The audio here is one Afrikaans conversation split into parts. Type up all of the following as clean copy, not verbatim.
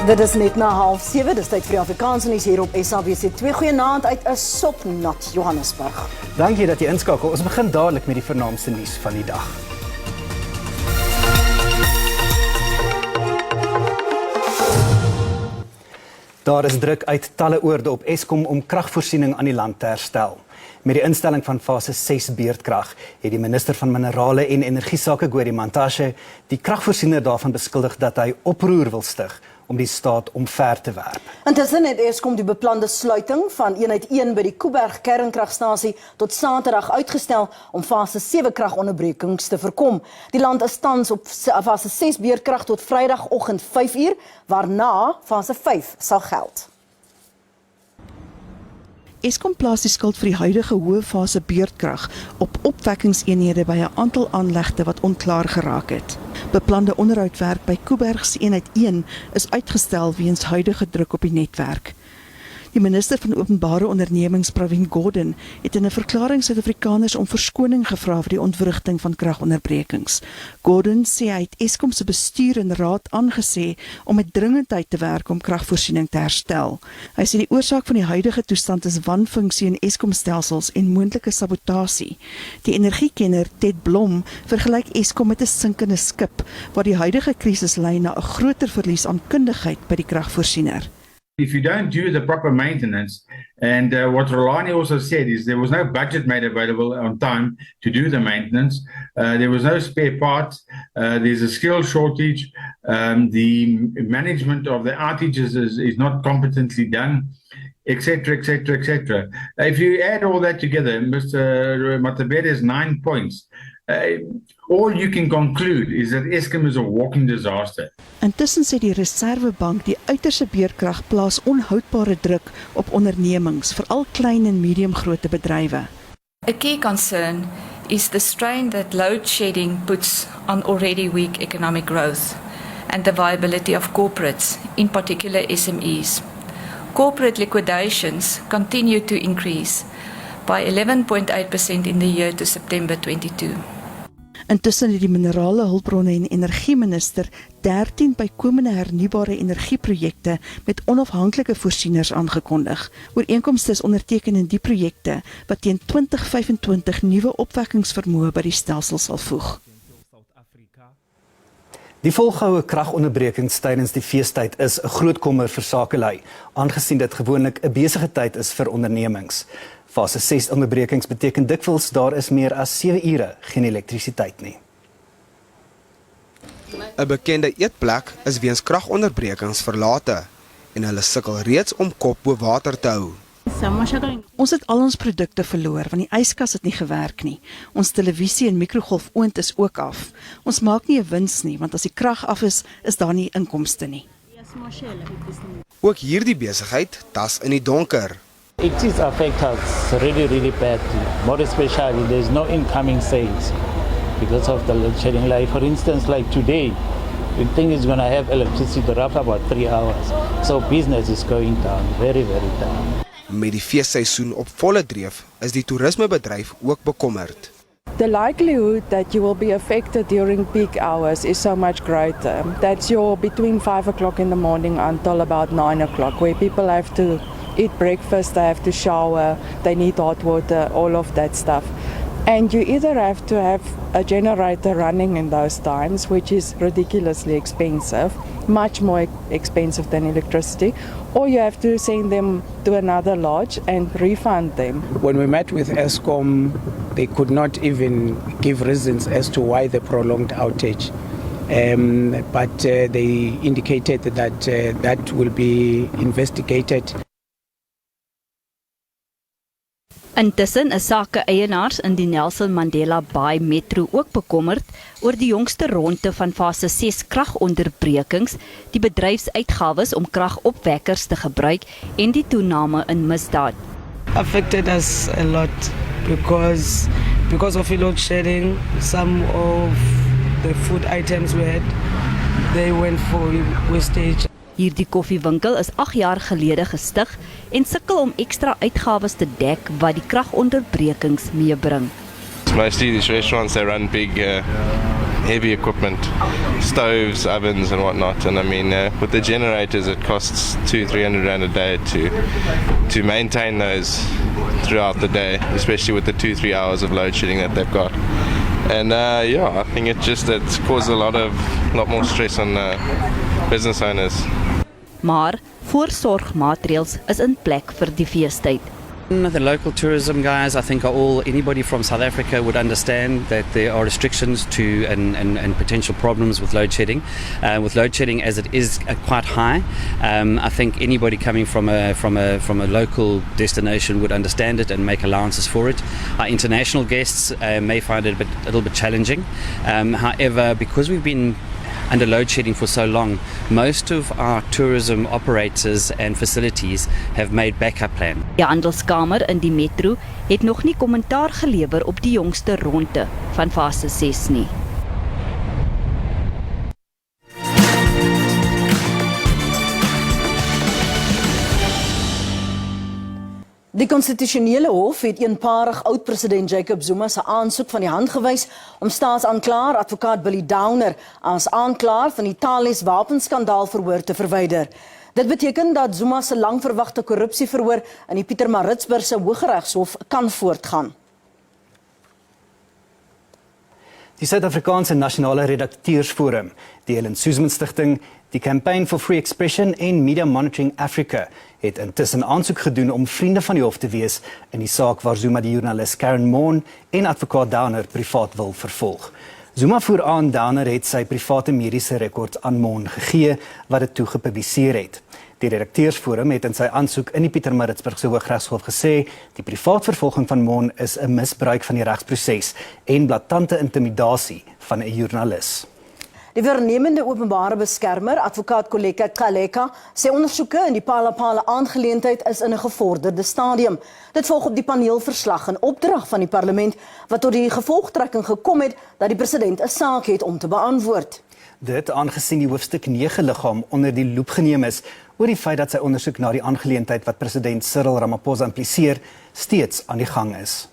Dit is net na 6:30, dis tyd vir die Afrikaanse nuus hier op SABC 2. Goeienaand uit 'n sopnat Johannesburg. Dankie dat jy inskakel. Ons begin dadelik met die vernaamste nuus van die dag. Daar is druk uit talle oorde op Eskom om kragvoorsiening aan die land te herstel. Met die instelling van fase 6 beurtkrag het die minister van Minerale en Energiesake Gwedi Mantashe die kragvoorsiener daarvan beskuldig dat hy oproer wil stig om die staat omver te werp. Intussen het Eskom die beplande sluiting van eenheid 1 by die Kuiberg kernkragstasie tot Saterdag uitgestel om fase 7 kragonderbrekings te voorkom. Die land is tans op fase 6 beurtkrag tot Vrydagoggend 5:00, waarna fase 5 sal geld. Eskom plaas die skuld vir die huidige hoë fase beurtkrag op opwekkingseenhede by 'n aantal aanlegte wat onklaar geraak het. Beplande onderhoudwerk by Kuiberg se eenheid 1 is uitgestel weens huidige druk op die netwerk. Die minister van Openbare Ondernemings, Pravin Gordhan, het in 'n verklaring Suid-Afrikaners om verskoning gevra vir die ontwrigting van kragonderbrekings. Gordhan sê hy het Eskom se bestuur en raad aangesê om met dringendheid te werk om kragvoorsiening te herstel. Hy sê die oorsaak van die huidige toestand is wanfunksie in Eskom-stelsels en moontlike sabotasie. Die energiekenner Ted Blom vergelyk Eskom met 'n sinkende skip, waar die huidige krisis lei na 'n groter verlies aan kundigheid by die kragvoorsiener. If you don't do the proper maintenance, and what Rolani also said is there was no budget made available on time to do the maintenance, there was no spare parts, there's a skill shortage, the management of the outages is not competently done, etc., etc., etc. If you add all that together, Mr. Matabere's 9 points, all you can conclude is that Eskom is a walking disaster. Intussen sê die Reservebank die uiterste beurtkrag plaas onhoudbare druk op ondernemings, veral klein en mediumgrootte bedrywe. A key concern is the strain that load shedding puts on already weak economic growth and the viability of corporates, in particular SMEs. Corporate liquidations continue to increase by 11.8% in the year to September 22. Intussen het die minerale hulpbronne en energieminister 13 bykomende hernubare energieprojekte met onafhanklike voorsieners aangekondig. Ooreenkomste is onderteken in die projekte wat teen 2025 nuwe opwekkingsvermoë by die stelsel sal voeg. Die volgehoue kragonderbrekings tydens die feestyd is 'n groot kommer vir sakelei, aangesien dit gewoonlik 'n besige tyd is vir ondernemings. Fase 6 onderbrekings beteken dikwels daar is meer as 7 ure geen elektrisiteit nie. 'n Bekende eetplek is weens kragonderbrekings verlate en hulle sukkel reeds om kop bo water te hou. Ons het al ons produkte verloor want die yskas het nie gewerk nie. Ons televisie en mikrogolfoond is ook af. Ons maak nie 'n wins nie want as die krag af is, is daar nie inkomste nie. Ook hierdie besigheid tas in die donker. It is affect us really badly, more especially there's no incoming sales because of the load shedding. Like for instance, like today, we think it's going to have electricity roughly about 3 hours. So business is going down, very down. Met die feesseisoen op volle dreef is die toerismebedryf ook bekommerd. The likelihood that you will be affected during peak hours is so much greater. That's between 5 o'clock in the morning until about 9 o'clock, where people have to eat breakfast, they have to shower, they need hot water, all of that stuff. And you either have to have a generator running in those times, which is ridiculously expensive, much more expensive than electricity, or you have to send them to another lodge and refund them. When we met with Eskom, they could not even give reasons as to why the prolonged outage. But they indicated that that will be investigated. Intussen is sake-eienaars in die Nelson Mandela Bay Metro ook bekommerd oor die jongste ronde van fase 6 kragonderbrekings, die bedryfsuitgawes om kragopwekkers te gebruik en die toename in misdaad. Affected us a lot because of load shedding. Some of the food items we had, they went for wastage. Hierdie koffiewinkel is 8 jaar gelede gestig en sukkel om ekstra uitgawes te dek wat die kragonderbrekings meebring. Mostly these restaurants, they run big heavy equipment, stoves, ovens and whatnot. And I mean, with the generators, it costs 200-300 rand a day to maintain those throughout the day, especially with the 2-3 hours of load shedding that they've got. And I think it caused a lot more stress on business owners. Maar voorsorgmaatreëls is in plek vir die feestyd. The local tourism guys, I think anybody from South Africa would understand that there are restrictions to and potential problems with load shedding. With load shedding as it is quite high, I think anybody coming from a local destination would understand it and make allowances for it. Our international guests may find it a little bit challenging. However, because we've been under load shedding for so long, most of our tourism operators and facilities have made backup plan. Die handelskamer in die metro het nog nie kommentaar gelewer op die jongste ronde van fase 6 nie. Die konstitusionele hof het eenparig oud-president Jacob Zuma se aansoek van die hand gewys om staatsaanklaer advokaat Billy Downer as aanklaer van die Thales wapenskandaal verhoor te verwyder. Dit beteken dat Zuma se langverwagte korrupsieverhoor in die Pietermaritzburgse Hooggeregshof kan voortgaan. Die Suid-Afrikaanse Nasionale Redakteursforum, die Helen Suzman Stichting, die Campaign for Free Expression en Media Monitoring Africa het intussen aansoek gedoen om vriende van die hof te wees in die saak waar Zuma die joernalis Karen Moon en advokaat Downer privaat wil vervolg. Zuma voer aan Downer het sy private mediese rekords aan Moon gegee wat dit toe gepubliseer het. Die Redakteursforum het in sy aansoek in die Pietermaritzburgse Hooggeregshof gesê die privaatvervolging van Moon is 'n misbruik van die regsproses en blaatante intimidasie van 'n joernalis. Die vernemende openbare beskermer, advokaat Koleka Kaleka, sê ondersoeke in die Phala aangeleentheid is in 'n gevorderde stadium. Dit volg op die paneelverslag in opdrag van die parlement wat tot die gevolgtrekking gekom het dat die president 'n saak het om te beantwoord. Dit aangesien die hoofstuk 9 liggaam onder die loep geneem is oor die feit dat sy ondersoek na die aangeleentheid wat president Cyril Ramaphosa impliseer steeds aan die gang is.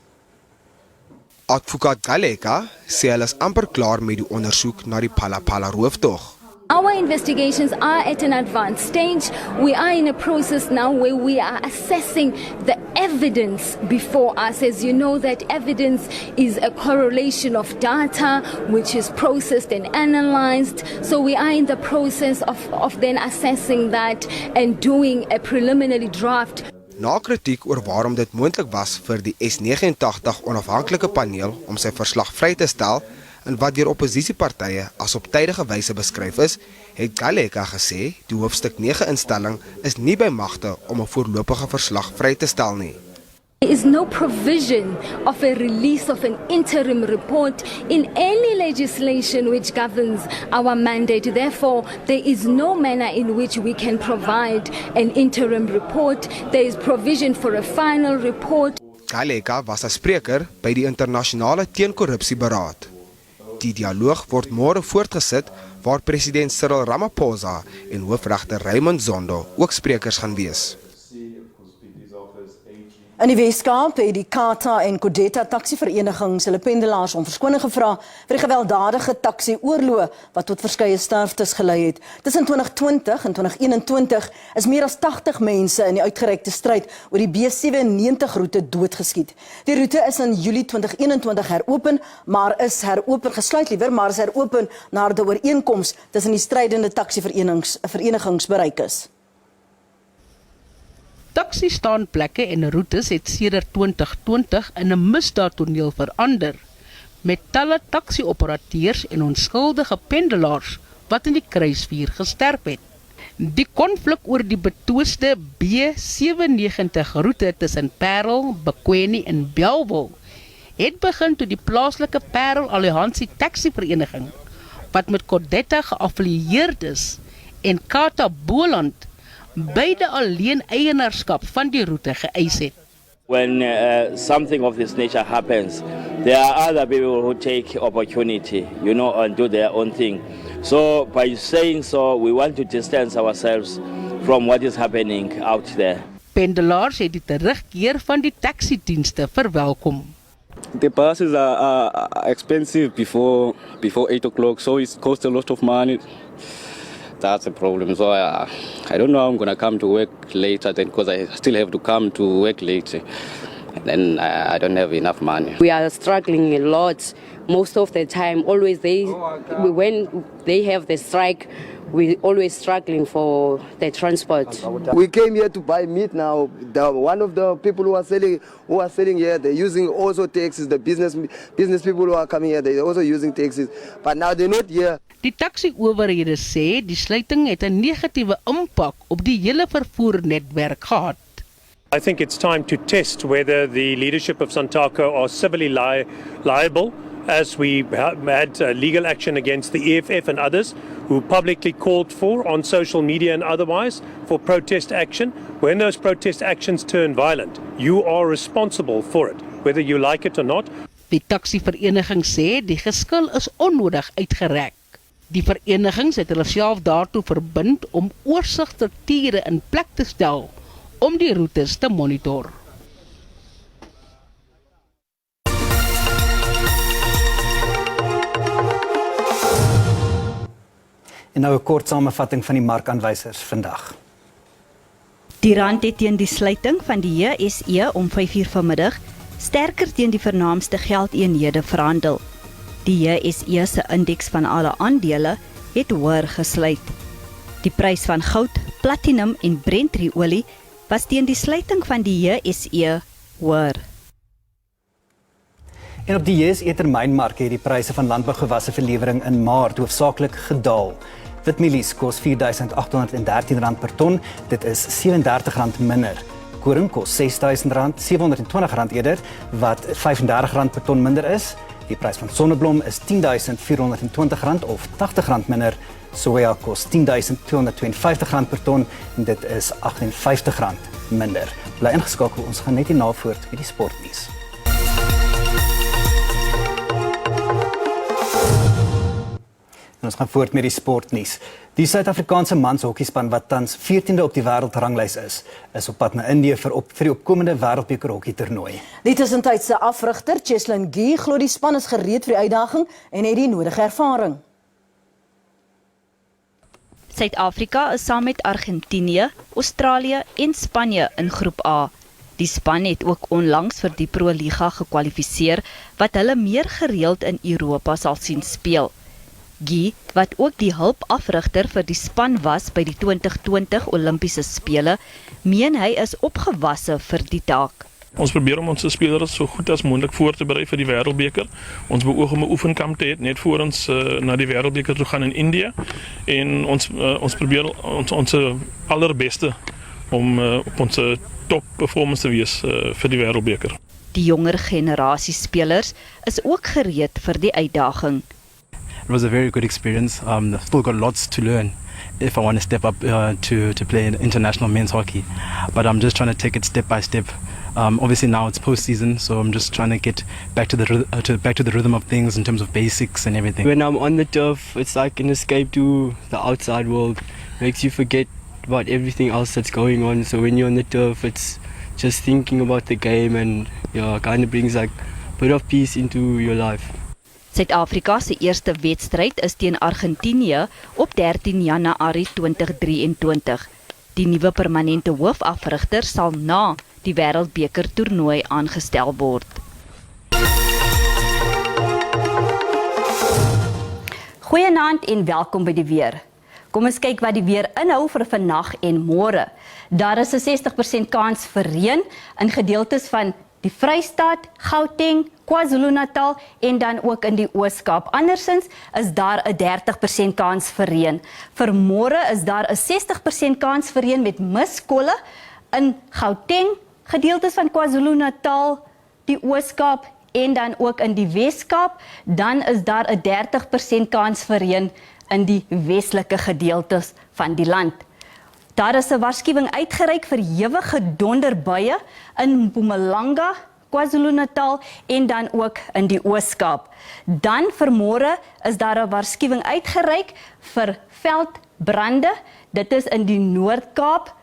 Advokaat Kaleka sê hulle is amper klaar met die ondersoek na die Phala rooftog. Our investigations are at an advanced stage. We are in a process now where we are assessing the evidence before us. As you know, that evidence is a correlation of data which is processed and analyzed. So we are in the process of then assessing that and doing a preliminary draft. Na kritiek oor waarom dit moontlik was vir die S89 onafhanklike paneel om sy verslag vry te stel en wat deur oppositiepartye as op tydige wyse beskryf is, het Kaleka gesê die hoofstuk 9 instelling is nie by magte om 'n voorlopige verslag vry te stel nie. There is no provision of a release of an interim report in any legislation which governs our mandate. Therefore, there is no manner in which we can provide an interim report. There is provision for a final report. Kaleka was 'n spreker by die internasionale teenkorrupsieberaad. Die dialoog word môre voortgesit waar president Cyril Ramaphosa en hoofregter Raymond Zondo ook sprekers gaan wees. In die Weskaap het die Kata en Kodeta taksiverenigings hulle pendelaars om verskoning gevra vir die gewelddadige taksi-oorloë wat tot verskeie sterftes gelei het. Tussen 2020 en 2021 is meer as 80 mense in die uitgerekte stryd oor die B97 roete doodgeskiet. Die roete is in Julie 2021 heropen, maar is heropen nadat 'n ooreenkoms tussen die strydende taksiverenigings bereik is. Taxi-staanplekke en roetes het sedert 2020 in 'n misdaadtoneel verander, met talle taxi-operateurs en onskuldige pendelaars wat in die kruisvuur gesterf het. Die konflik oor die betwiste B97 roete tussen Parel, Bekwene en Bellville het begin toe die plaaslike Parel Alliansie Taxi-vereniging, wat met Kodeta geaffilieerd is, en Kata Boland beide alleen eienaarskap van die roete geëis het. When something of this nature happens, there are other people who take opportunity, and do their own thing. So by saying so, we want to distance ourselves from what is happening out there. Pendelaars het die terugkeer van die taxidienste verwelkom. The buses are expensive before 8 o'clock, so it costs a lot of money. That's a problem. So I don't know how I'm going to come to work later then, because I still have to come to work late. And then I don't have enough money. We are struggling a lot most of the time. Always when they have the strike, we always struggling for the transport. We came here to buy meat now. One of the people who are selling here, they're using also taxis. The business people who are coming here, they're also using taxis. But now they're not here. Die taxi-owerhede sê die sluiting het 'n negatiewe impak op die hele vervoernetwerk gehad. I think it's time to test whether the leadership of Santaco are civilly liable, as we had legal action against the EFF and others who publicly called for on social media and otherwise for protest action. When those protest actions turn violent, you are responsible for it, whether you like it or not. Die taxivereniging sê die geskil is onnodig uitgereik. Die verenigings het hulle self daartoe verbind om oorsigstrukture in plek te stel om die roetes te monitor. En nou 'n kort samevatting van die markaanwysers vandag. Die rand het teen die sluiting van die JSE om 5:00 vanmiddag sterker teen die vernaamste geldeenhede verhandel. Die JSE se indeks van alle aandele het hoër gesluit. Die prys van goud, platinum en Brent-olie was teen die sluiting van die JSE hoër. En op die JSE termynmark het die pryse van landbougewasse vir lewering in Maart hoofsaaklik gedaal. Witmielies kos R4.813 per ton, dit is R37 minder. Koring kos R6.000, R720 eerder, wat R35 per ton minder is. Die prys van sonneblom is R10.420 of R80 minder. Soja kos R10.252 per ton en dit is R58 minder. Bly ingeskakel, ons gaan net hierna voort met die sportnuus. En ons gaan voort met die sportnuus. Die Suid-Afrikaanse manshokkiespan wat tans 14de op die wêreldranglys is op pad na Indië vir die opkomende wêreldbeker hokkie toernooi. Die tussentydse afrigter, Cheslin Gee, glo die span is gereed vir die uitdaging en het die nodige ervaring. Suid-Afrika is saam met Argentinië, Australië en Spanje in groep A. Die span het ook onlangs vir die Pro Liga gekwalifiseer wat hulle meer gereeld in Europa sal sien speel. Guy, wat ook die hulpafrigter vir die span was by die 2020 Olimpiese Spele, meen hy is opgewasse vir die taak. Ons probeer om ons spelers so goed as moontlik voor te berei vir die wêreldbeker. Ons beoog om 'n oefenkamp te hê net voor ons na die wêreldbeker toe gaan in Indië en ons probeer ons allerbeste om op ons top performance te wees vir die wêreldbeker. Die jonger generasie spelers is ook gereed vir die uitdaging. It was a very good experience. I've still got lots to learn if I want to step up to play in international men's hockey. But I'm just trying to take it step by step. Obviously now it's post-season, so I'm just trying to get back to the rhythm of things in terms of basics and everything. When I'm on the turf, it's like an escape to the outside world. Makes you forget about everything else that's going on. So when you're on the turf, it's just thinking about the game and kind of brings like a bit of peace into your life. Suid-Afrika se eerste wedstryd is teen Argentinië op 13 Januarie 2023. Die nuwe permanente hoofafrigter sal na die wêreldbeker toernooi aangestel word. Goeienaand en welkom by die weer. Kom ons kyk wat die weer inhou vir vannag en môre. Daar is 'n 60% kans vir reën in gedeeltes van die Vrystaat, Gauteng, KwaZulu-Natal en dan ook in die Oos-Kaap. Andersins is daar 'n 30% kans vir reën. Vir môre is daar 'n 60% kans vir reën met miskolle in Gauteng, gedeeltes van KwaZulu-Natal, die Oos-Kaap en dan ook in die Wes-Kaap. Dan is daar 'n 30% kans vir reën in die westelike gedeeltes van die land. Daar is 'n waarskuwing uitgereik vir ewige donderbuie in Mpumalanga, KwaZulu-Natal en dan ook in die Oos-Kaap. Dan vir môre is daar 'n waarskuwing uitgereik vir veldbrande. Dit is in die Noord-Kaap,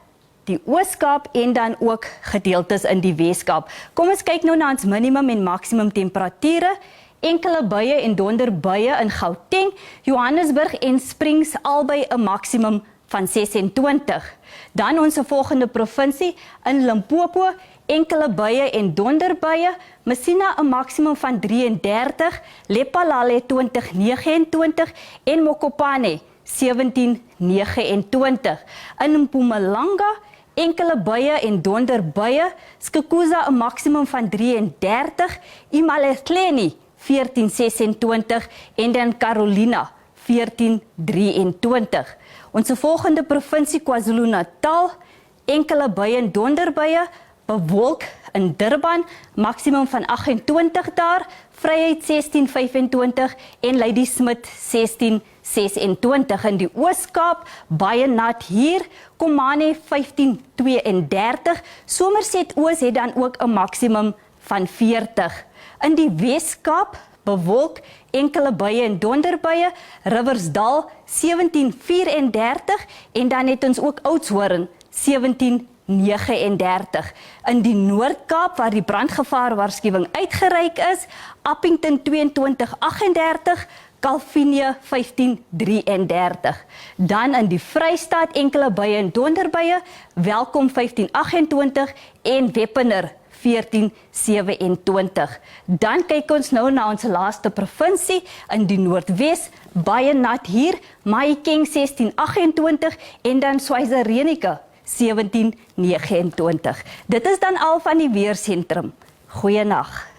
die Oos-Kaap en dan ook gedeeltes in die Wes-Kaap. Kom ons kyk nou na ons minimum en maksimum temperature. Enkele buie en donderbuie in Gauteng, Johannesburg en Springs albei 'n maksimum van 26. Dan ons volgende provinsie in Limpopo, enkele buie en donderbuie, Messina 'n maksimum van 33, Lephalale 2029 en Mokopane 1729. In Mpumalanga enkele buie en donderbuie, Skukuza 'n maksimum van 33, Imalahleni 1426 en dan Carolina 1423. Ons volgende provinsie KwaZulu-Natal, enkele buie en donderbuie, bewolk in Durban, maksimum van 28 daar, Vryheid 1625 en Ladysmith 1626. In die Oos-Kaap, baie nat hier, Komane 1532, Somerset Oos het dan ook 'n maksimum van 40. In die Wes-Kaap, bewolk, enkele buie en donderbuie, Riversdal 1734 en dan het ons ook Oudtshoorn 1739. In die Noord-Kaap waar die brandgevaar-waarskuwing uitgereik is, Appington 2238, Kalvinia 1533. Dan in die Vrystaat enkele buie en donderbuie, Welkom 1528 en Wepener 1427. Dan kyk ons nou na ons laaste provinsie in die Noordwes, baie nat hier, Mahikeng 1628 en dan Schweizerenica 1729. Dit is dan al van die weersentrum. Goeienaand.